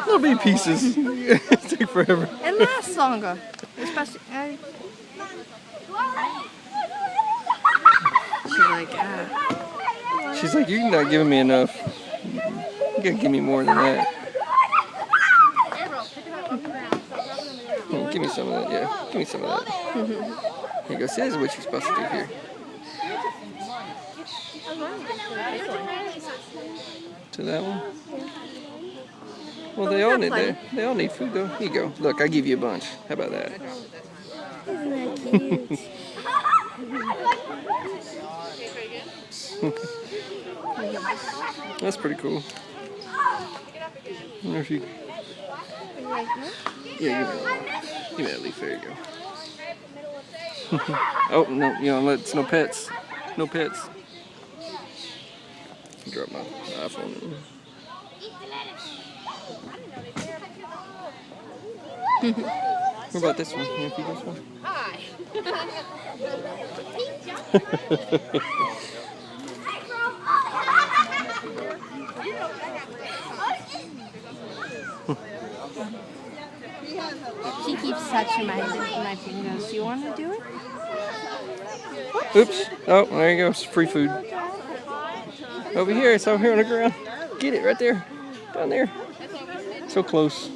Little bitty pieces. Take forever. It lasts longer. Especially. She's like, She's like, you're not giving me enough. You gotta give me more than that. Give me some of that, yeah. Give me some of that. Here you go. See, this is what you're supposed to do here. To that one? Well, they all need food though. Here you go. Look, I give you a bunch. How about that? isn't that cute? That's pretty cool. I wonder if you... Yeah, give me that leaf. There you go. Oh, no, it's no pets. No pets. Drop my iPhone. What about this one? You want to feed this one? She keeps touching my fingers. Do you want to do it? Oops. Oh, there you go. It's free food. Over here. It's over here on the ground. Get it right there. Down there. So close.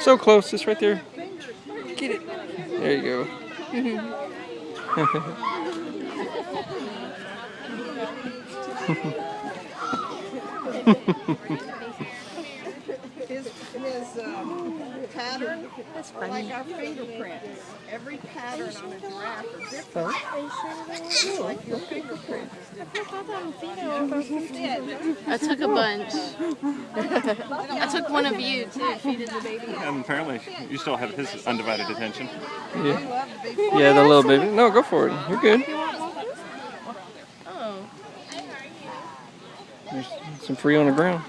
So close. It's right there. Get it. There you go. His pattern, like our fingerprints. Every pattern on a giraffe is different. Like your fingerprint is different. I took a bunch. I took one of you too. Feeded the baby. And apparently, you still have his undivided attention. Yeah. Yeah, the little baby. No, go for it. You're good. Oh. There's some free on the ground.